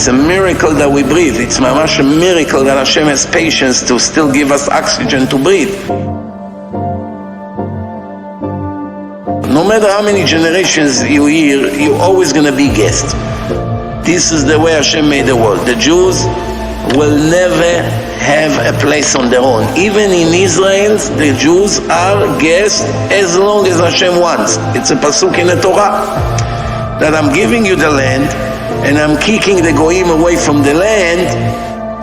It's a miracle that we breathe. It's mamash a miracle that Hashem has patience to still give us oxygen to breathe. No matter how many generations you hear, you're always going to be guest. This is the way Hashem made the world. The Jews will never have a place on their own. Even in Israel, the Jews are guests as long as Hashem wants. It's a pasuk in the Torah that I'm giving you the land and I'm kicking the goyim away from the land,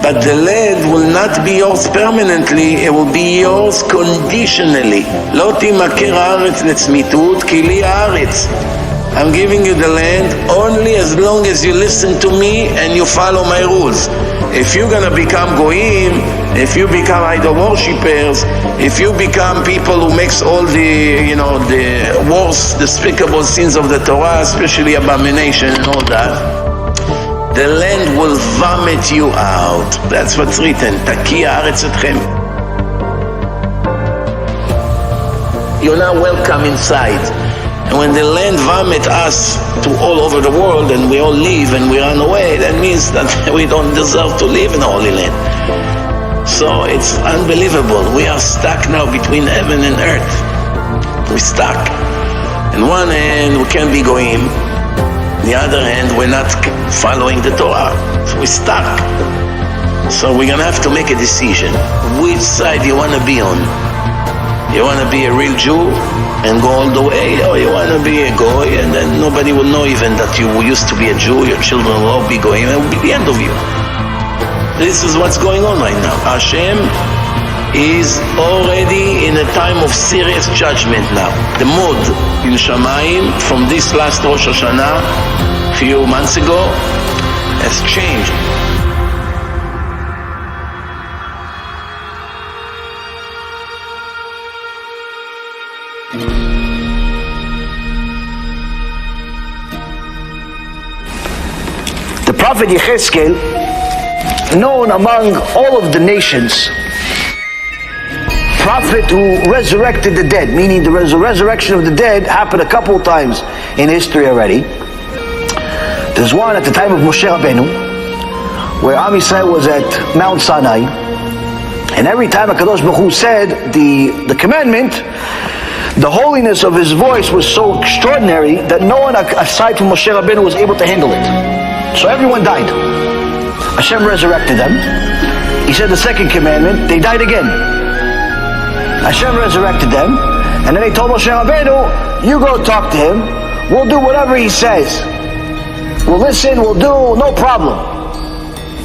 but the land will not be yours permanently, it will be yours conditionally. לא תימכר הארץ לצמיתות, כי לי הארץ. I'm giving you the land only as long as you listen to me and you follow my rules. If you're gonna become goyim, if you become idol worshippers, if you become people who makes all the, the worst, despicable sins of the Torah, especially abomination and all that, the land will vomit you out. That's what's written. Taki haaretz etchem. You're not welcome inside. And when the land vomit us to all over the world and we all leave and we run away, that means that we don't deserve to live in the Holy Land. So it's unbelievable. We are stuck now between heaven and earth. We're stuck. On one hand, we can't be goyim. On the other hand, we're not following the Torah. So we're stuck. So we're going to have to make a decision. Which side you want to be on? You want to be a real Jew and go all the way, or you want to be a goy and then nobody will know even that you used to be a Jew, your children will all be goyim, and it will be the end of you. This is what's going on right now. Hashem is already in a time of serious judgment now. The mood in Shamayim from this last Rosh Hashanah a few months ago has changed. The prophet Yechezkel, known among all of the nations, prophet who resurrected the dead, meaning the resurrection of the dead happened a couple of times in history already. There's one at the time of Moshe Rabbeinu, where Am Yisrael was at Mount Sinai, and every time HaKadosh Baruch Hu said the commandment, the holiness of his voice was so extraordinary that no one aside from Moshe Rabbeinu was able to handle it. So everyone died. Hashem resurrected them. He said the second commandment, they died again. Hashem resurrected them, and then he told Moshe Rabbeinu, you go talk to him, we'll do whatever he says. We'll listen, we'll do, no problem.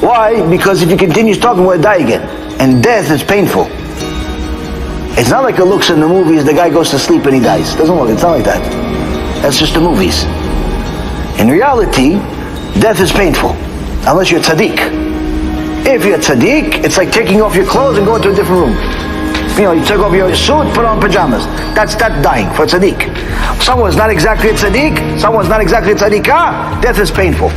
Why? Because if he continues talking, we'll die again. And death is painful. It's not like it looks in the movies, the guy goes to sleep and he dies. It doesn't look, it's not like that. That's just the movies. In reality, death is painful, unless you're tzaddik. If you're tzaddik, it's like taking off your clothes and going to a different room. You take off your suit, put on pajamas. That's dying for tzaddik. Someone's not exactly a tzaddik, someone's not exactly a tzaddikah, death is painful.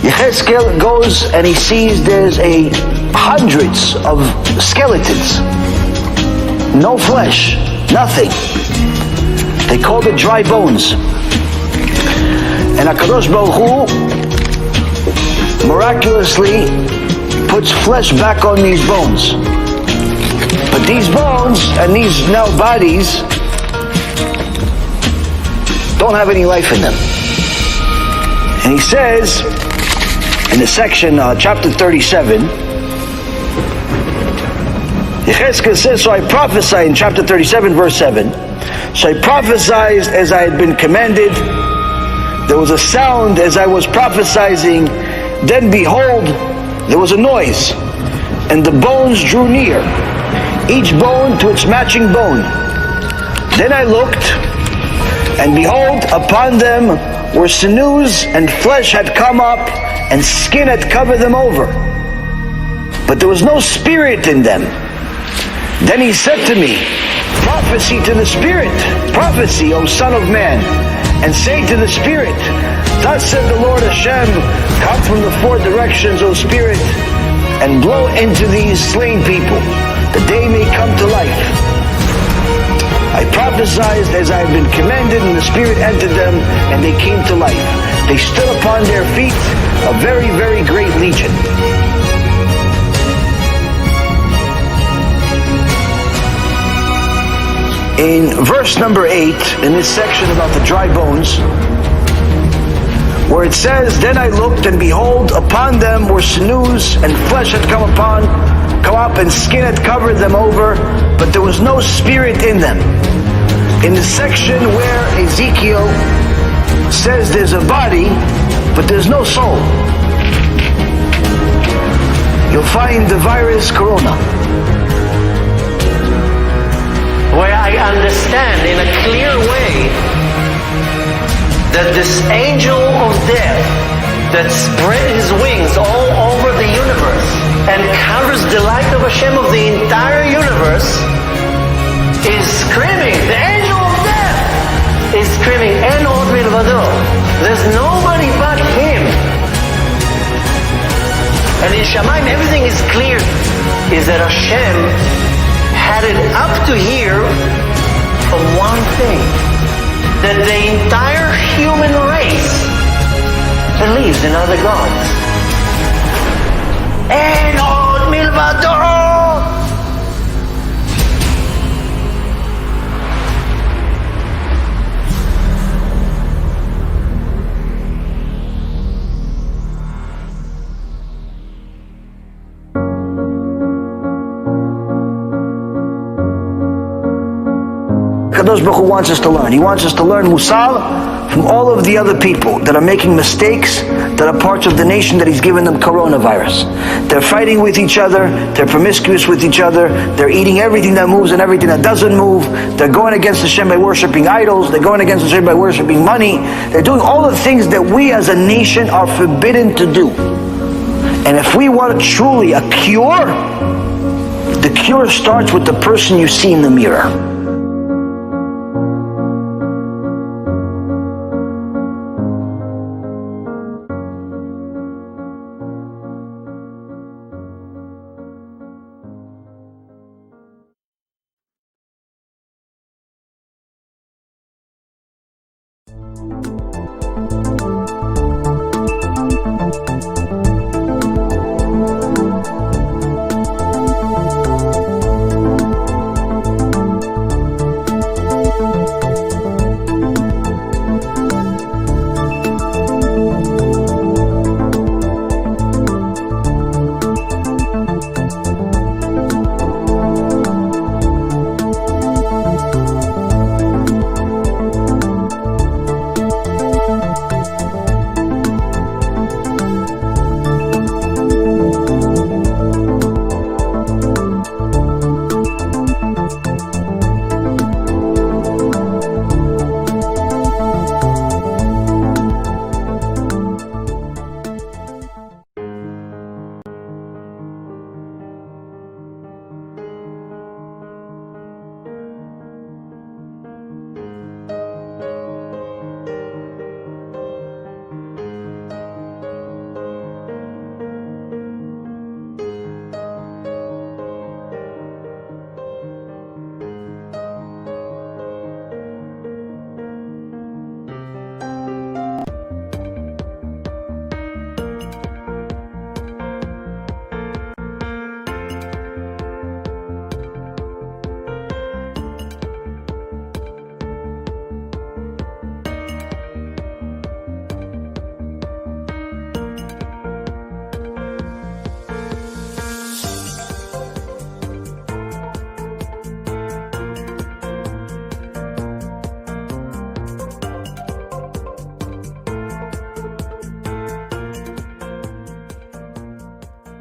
Yechezkel goes and he sees there's hundreds of skeletons. No flesh, nothing. They called it dry bones. And HaKadosh Baruch Hu miraculously puts flesh back on these bones. But these bones and these now bodies don't have any life in them. And he says in the section, chapter 37, Yechezkel says, so I prophesied in chapter 37, verse 7. So I prophesied as I had been commanded. There was a sound as I was prophesying. Then behold, there was a noise, and the bones drew near, each bone to its matching bone. Then I looked, and behold, upon them were sinews, and flesh had come up, and skin had covered them over. But there was no spirit in them. Then he said to me, prophecy to the spirit, prophecy, O son of man, and say to the spirit, thus said the Lord Hashem, come from the four directions, O spirit, and blow into these slain people, that they may come to life. prophesied as I had been commanded, and the Spirit entered them, and they came to life. They stood upon their feet, a very, very great legion. In verse number 8, in this section about the dry bones, where it says, "Then I looked, and behold, upon them were sinews, and flesh had come up, and skin had covered them over, but there was no spirit in them." In the section where Ezekiel says there's a body, but there's no soul, you'll find the virus corona. Where I understand in a clear way that this angel of death that spread his wings all over the universe and covers the light of Hashem of the entire universe is screaming, the angel of death is screaming, En od milvado. There's nobody but him. And in Shamayim everything is clear, is that Hashem had it up to here for one thing, that the entire human race believes in other gods. En od milvado. Kadosh Baruch Hu wants us to learn. He wants us to learn Musar from all of the other people that are making mistakes, that are parts of the nation that He's given them coronavirus. They're fighting with each other, they're promiscuous with each other, they're eating everything that moves and everything that doesn't move, they're going against Hashem by worshipping idols, they're going against Hashem by worshipping money, they're doing all the things that we as a nation are forbidden to do. And if we want truly a cure, the cure starts with the person you see in the mirror.